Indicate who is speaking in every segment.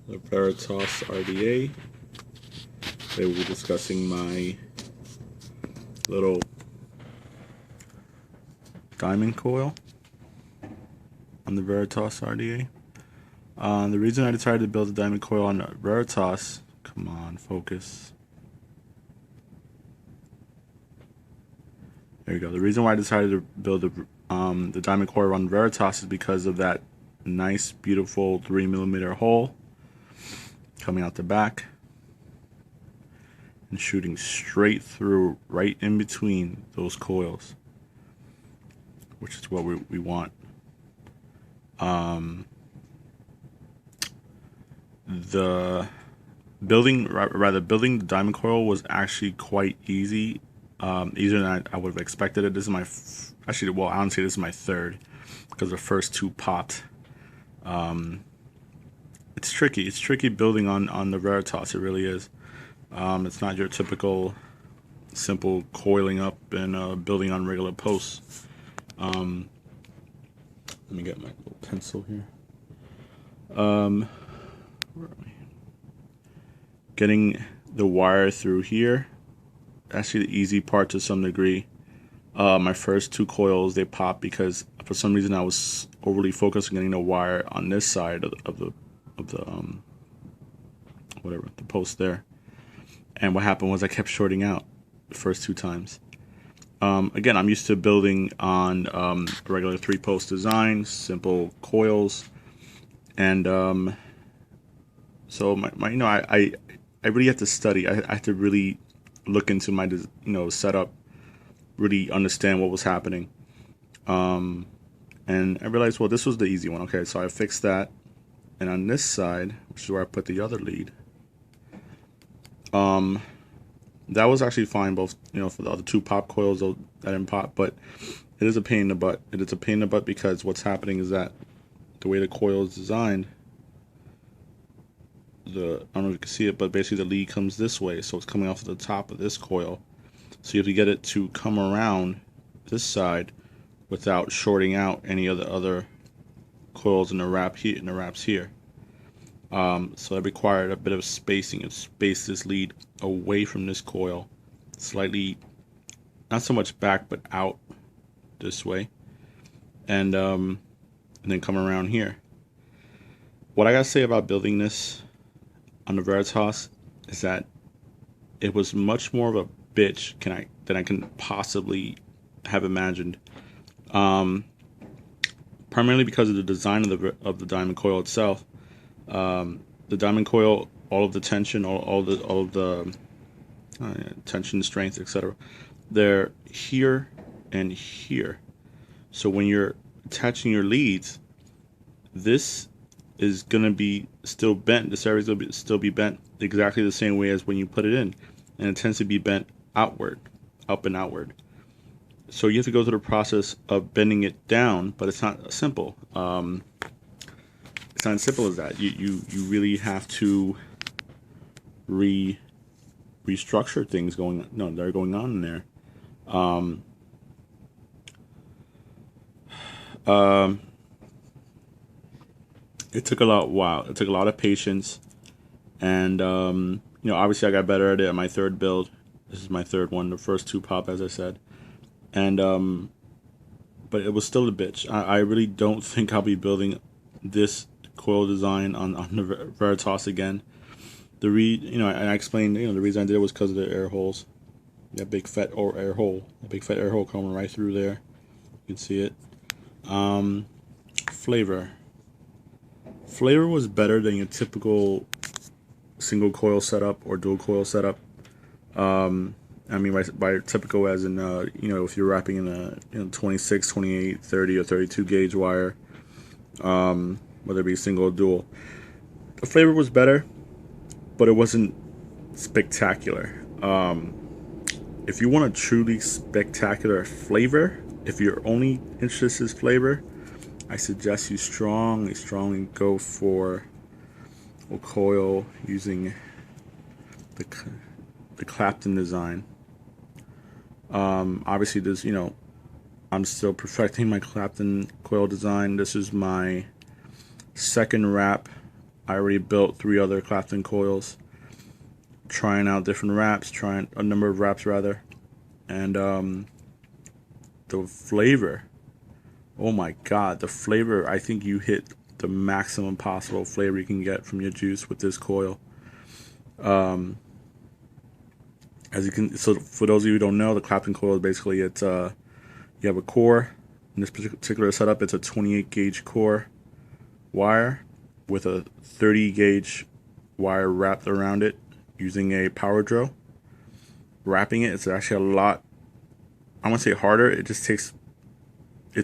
Speaker 1: the Veritas RDA. Today we'll be discussing my little diamond coil on the Veritas RDA. The reason I decided to build a diamond coil on the Veritas, come on, focus. There you go. The reason why I decided to build the diamond coil on Veritas is because of that nice, beautiful 3mm hole coming out the back and shooting straight through, right in between those coils, which is what we want. The building the diamond coil was actually quite easy, easier than I would have expected it. This is my actually, well, I don't say this is my third, because the first two popped. It's tricky. It's tricky building on the Veritas. It really is. It's not your typical simple coiling up and building on regular posts. Let me get my little pencil here. Where are we? Getting the wire through here, actually the easy part to some degree. My first two coils, they popped because for some reason I was overly focused on getting the wire on this side of the post there, and what happened was I kept shorting out the first two times. Again, I'm used to building on a regular 3-post design, simple coils, and so I really have to study. I have to really look into my setup, really understand what was happening, and I realized, well, this was the easy one. Okay, so I fixed that, and on this side, which is where I put the other lead, that was actually fine, both for the other two pop coils, though that didn't pop, but it is a pain in the butt. It is a pain in the butt because what's happening is that the way the coil is designed, I don't know if you can see it, but basically the lead comes this way, so it's coming off the top of this coil. So you have to get it to come around this side without shorting out any of the other coils in the wraps here. So that required a bit of spacing, and space this lead away from this coil, slightly, not so much back, but out this way, and then come around here. What I gotta say about building this on the Veritas is that it was much more of a bitch than I can possibly have imagined. Primarily because of the design of the diamond coil itself. The diamond coil, all of the tension, all of the tension, strength, etc., they're here and here. So when you're attaching your leads, this is gonna be still bent. This area is gonna still be bent exactly the same way as when you put it in, and it tends to be bent outward, up and outward. So you have to go through the process of bending it down, but it's not simple. It's not as simple as that. You really have to restructure things that are going on in there. It took a lot. It took a lot of patience, and obviously I got better at it at my third build. This is my third one. The first two pop, as I said, and but it was still a bitch. I really don't think I'll be building this coil design on the Veritas again. I explained, the reason I did it was because of the air holes. That big fat air hole coming right through there. You can see it. Flavor was better than your typical single coil setup or dual coil setup. I mean by typical as in if you're wrapping in a 26, 28, 30, or 32 gauge wire, whether it be single or dual. The flavor was better, but it wasn't spectacular. If you want a truly spectacular flavor, if your only interest is flavor, I suggest you strongly go for a coil using the Clapton design. Obviously, there's I'm still perfecting my Clapton coil design. This is my second wrap I already built 3 other Clapton coils, trying out different wraps, trying a number of wraps rather, and the flavor, oh my god, the flavor, I think you hit the maximum possible flavor you can get from your juice with this coil. As you can, so for those of you who don't know, the Clapton coil is basically, it's you have a core. In this particular setup, it's a 28 gauge core wire with a 30 gauge wire wrapped around it using a power drill. Wrapping it, it's actually a lot, I won't say harder, it just takes, you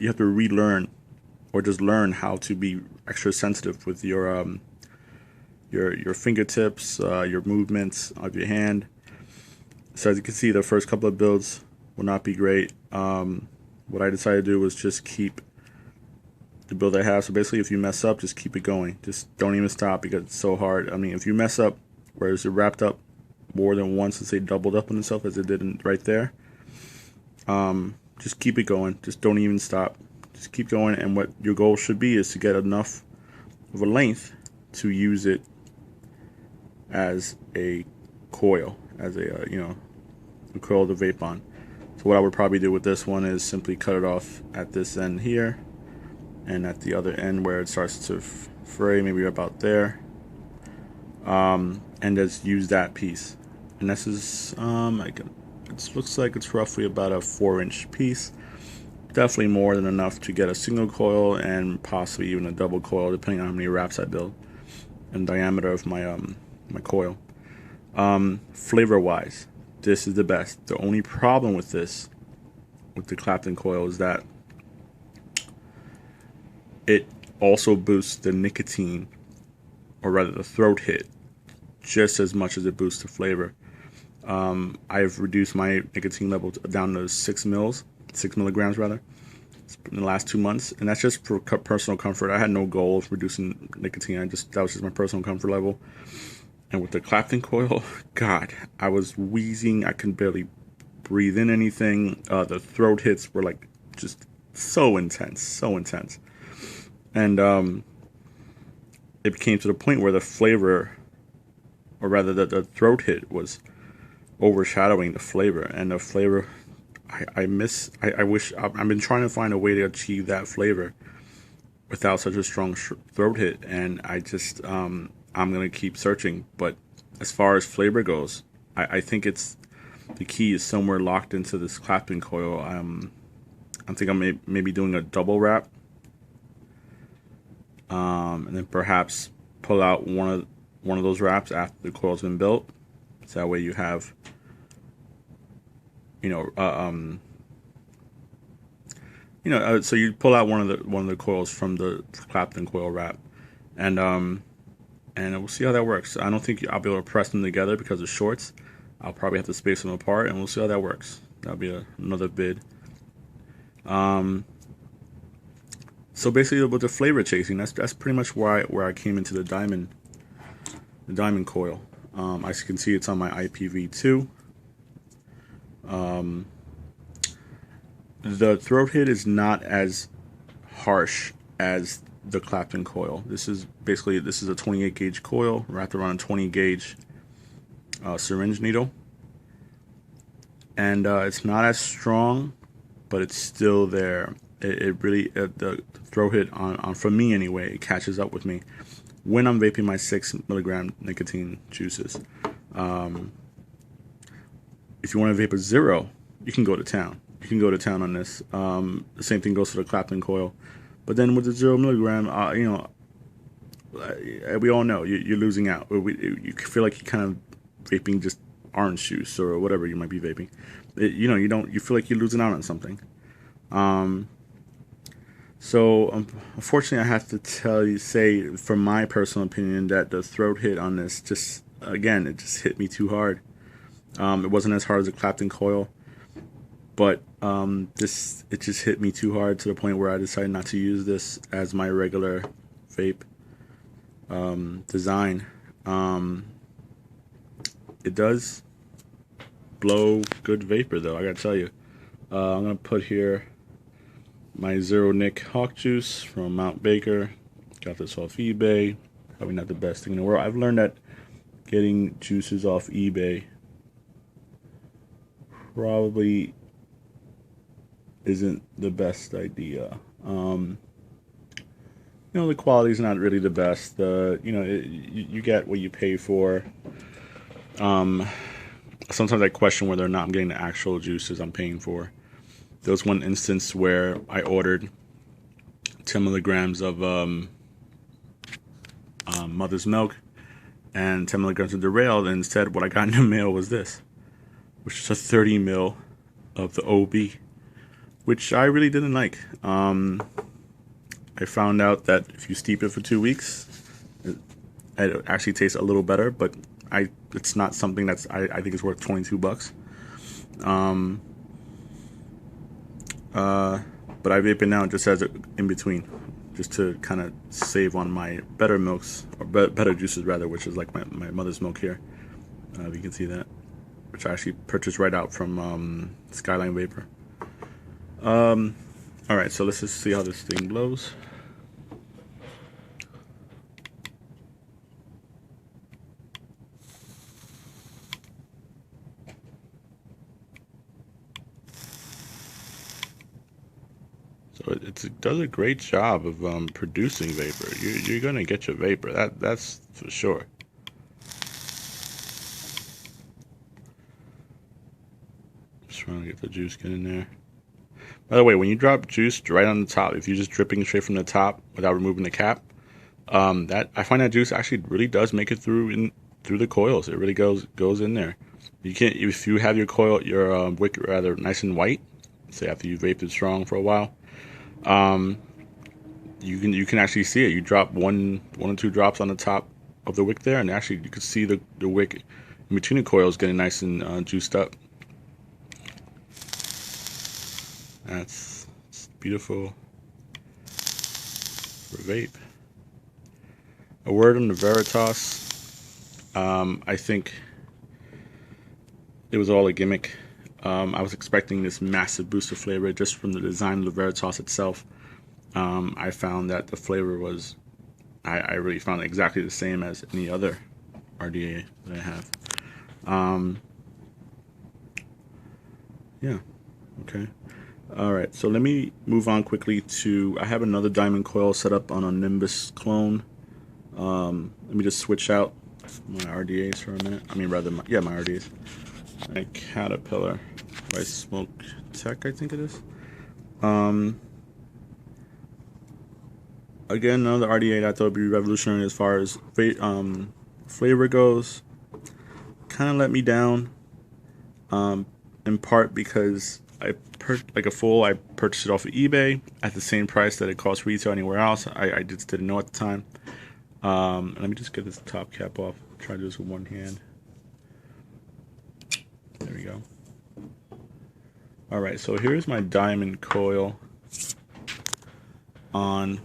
Speaker 1: have to relearn or just learn how to be extra sensitive with your fingertips, your movements of your hand. So as you can see, the first couple of builds will not be great. What I decided to do was just keep the build I have. So basically, if you mess up, just keep it going. Just don't even stop because it's so hard. I mean, if you mess up, whereas it wrapped up more than once, and say doubled up on itself as it did right there, just keep it going. Just don't even stop. Just keep going. And what your goal should be is to get enough of a length to use it as a coil, as a a coil to vape on. So what I would probably do with this one is simply cut it off at this end here, and at the other end where it starts to fray, maybe about there, and just use that piece. And this is it looks like it's roughly about a 4-inch piece. Definitely more than enough to get a single coil and possibly even a double coil, depending on how many wraps I build and diameter of my my coil. Flavor wise, this is the best. The only problem with this, with the Clapton coil, is that it also boosts the nicotine, or rather the throat hit, just as much as it boosts the flavor. I've reduced my nicotine level down to 6 milligrams rather, in the last 2 months, and that's just for personal comfort. I had no goal of reducing nicotine. That was just my personal comfort level. And with the Clapton coil, God, I was wheezing. I couldn't barely breathe in anything. The throat hits were like just so intense, so intense. And it came to the point where the flavor, or rather the throat hit, was overshadowing the flavor. And the flavor, I wish, I've been trying to find a way to achieve that flavor without such a strong throat hit. And I just, I'm going to keep searching. But as far as flavor goes, I think the key is somewhere locked into this Clapton coil. I think I'm maybe doing a double wrap. And then perhaps pull out one of those wraps after the coil's been built. So that way you have, so you pull out one of the coils from the Clapton coil wrap, and we'll see how that works. I don't think I'll be able to press them together because of shorts. I'll probably have to space them apart, and we'll see how that works. That'll be another bid. So basically, with the flavor chasing, that's pretty much where I came into the diamond coil. As you can see, it's on my IPv2. The throat hit is not as harsh as the Clapton coil. This is a 28 gauge coil wrapped around a 20 gauge syringe needle, and it's not as strong, but it's still there. It really, the throat hit on for me anyway, it catches up with me when I'm vaping my 6 milligram nicotine juices. If you want to vape a 0, you can go to town. You can go to town on this. The same thing goes for the Clapton coil. But then with the 0 milligram, we all know you're losing out. You feel like you're kind of vaping just orange juice or whatever you might be vaping. You feel like you're losing out on something. So unfortunately, I have to say, from my personal opinion, that the throat hit on this it just hit me too hard. It wasn't as hard as the Clapton coil, but it just hit me too hard to the point where I decided not to use this as my regular vape design. It does blow good vapor though, I gotta tell you. I'm gonna put here my Zero Nick Hawk Juice from Mount Baker. Got this off eBay. probably not the best thing in the world. I've learned that getting juices off eBay probably isn't the best idea. You know, the quality's not really the best. You get what you pay for. Sometimes I question whether or not I'm getting the actual juices I'm paying for. There was one instance where I ordered 10 milligrams of mother's milk and 10 milligrams of derailed, and instead what I got in the mail was this, which is a 30 mil of the OB, which I really didn't like. I found out that if you steep it for 2 weeks, it actually tastes a little better, but it's not something I think is worth $22. But I vape it now just as an in between, just to kind of save on my better milks, or better juices rather, which is like my mother's milk here. If you can see that, which I actually purchased right out from Skyline Vapor. Alright, so let's just see how this thing blows. So it does a great job of producing vapor. You're gonna get your vapor. That's for sure. Just trying to get the juice get in there. By the way, when you drop juice right on the top, if you're just dripping straight from the top without removing the cap, that I find that juice actually really does make it through the coils. It really goes in there. You can't, if you have your wick rather nice and white, say after you vaped it strong for a while, you can actually see it. You drop one or two drops on the top of the wick there, and actually you can see the wick in between the coils getting nice and juiced up. That's beautiful for vape. A word on the Veritas. I think it was all a gimmick. I was expecting this massive boost of flavor just from the design of the Veritas itself. I found that the flavor was, I really found it exactly the same as any other RDA that I have. Yeah, okay. Alright, so let me move on quickly to, I have another diamond coil set up on a Nimbus clone. Let me just switch out my RDAs for a minute. I mean, rather, my RDAs. My Caterpillar by Smoke Tech, I think it is. Again, another RDA that I thought would be revolutionary as far as flavor goes. Kind of let me down, in part because I purchased it off of eBay at the same price that it costs retail anywhere else. I just didn't know at the time. Let me just get this top cap off. Try to do this with one hand. There we go. Alright, so here's my diamond coil on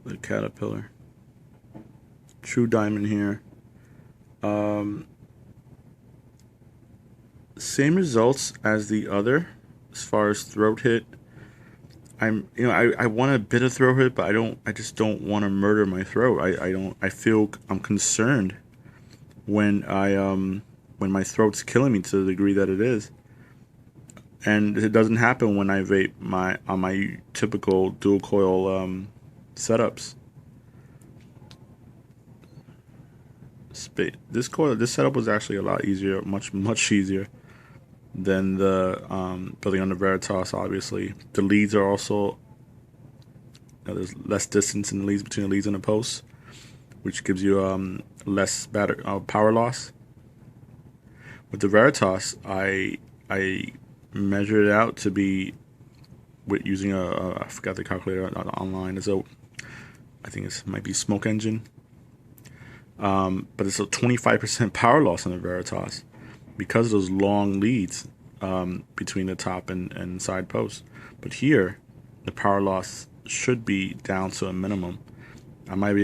Speaker 1: the Caterpillar. True diamond here. Same results as the other as far as throat hit. I want a bit of throat hit, but I just don't want to murder my throat. I feel I'm concerned when when my throat's killing me to the degree that it is. And it doesn't happen when I vape on my typical dual coil setups. This setup was actually a lot easier, much easier than the building on the Veritas. Obviously, the leads are also, there's less distance in the leads between the leads and the posts, which gives you less power loss. With the Veritas, I measured it out to be, with using I forgot the calculator online. I think it might be Smoke Engine. But it's a 25% power loss on the Veritas because of those long leads between the top and side posts. But here, the power loss should be down to a minimum. I might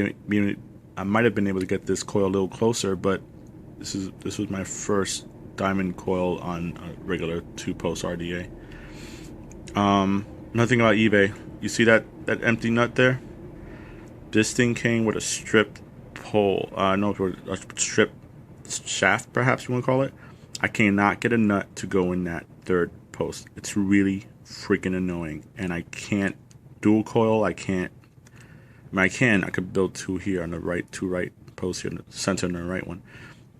Speaker 1: have been able to get this coil a little closer, but this was my first diamond coil on a regular 2-post RDA. Another thing about eBay, you see that empty nut there? This thing came with a stripped pole. No, a stripped shaft, perhaps you want to call it. I cannot get a nut to go in that third post. It's really freaking annoying, and I can't dual coil. I can't. I mean, I could build two here on the right, two right posts here in the center and the right one,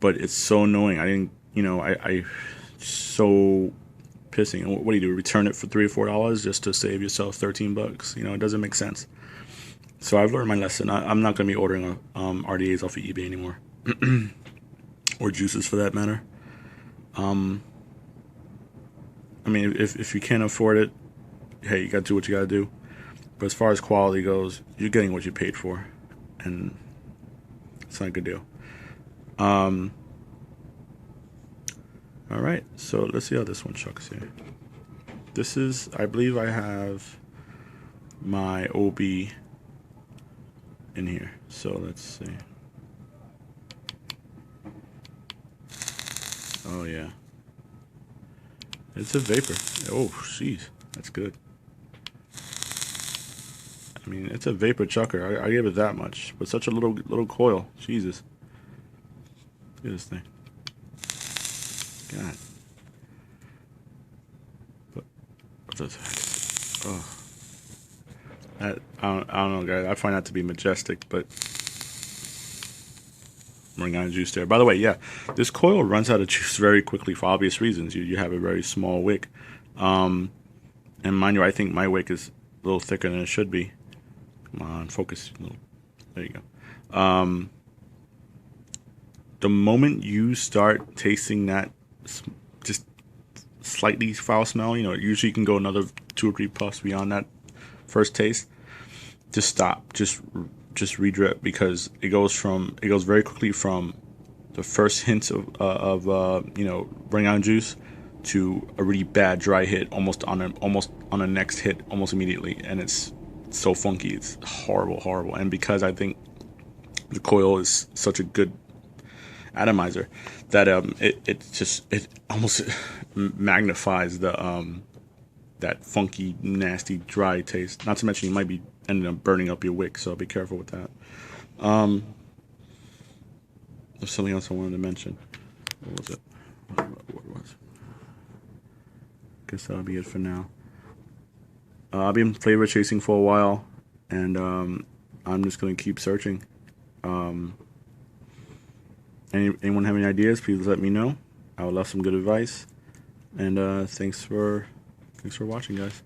Speaker 1: but it's so annoying. I didn't, I so pissing. What do you do? Return it for $3 or $4 just to save yourself $13? It doesn't make sense. So I've learned my lesson. I'm not going to be ordering RDAs off of eBay anymore, or juices for that matter. I mean, if you can't afford it, hey, you got to do what you got to do. But as far as quality goes, you're getting what you paid for, and it's not a good deal. All right, so let's see how this one chucks here. This is, I believe I have my OB in here. So let's see. Oh yeah, it's a vapor. Oh jeez, that's good. I mean, it's a vapor chucker. I give it that much. But such a little coil. Jesus. Look at this thing. God. What the heck? Oh. I don't know, guys. I find that to be majestic, but I'm running out of juice there. By the way, yeah, this coil runs out of juice very quickly for obvious reasons. You have a very small wick. And mind you, I think my wick is a little thicker than it should be. Come on, focus. There you go. The moment you start tasting that just slightly foul smell, usually you can go another 2 or 3 puffs beyond that first taste. Just stop. Just re-drip, because it goes very quickly from the first hints of running out of juice to a really bad dry hit almost on a next hit almost immediately, and it's so funky. It's horrible. And because I think the coil is such a good atomizer that it almost magnifies the that funky, nasty, dry taste. Not to mention you might be ending up burning up your wick, so be careful with that. There's something else I wanted to mention. What was it? What was it? Guess that'll be it for now. I've been flavor chasing for a while, and I'm just going to keep searching. Anyone have any ideas, please let me know. I would love some good advice. And thanks for watching, guys.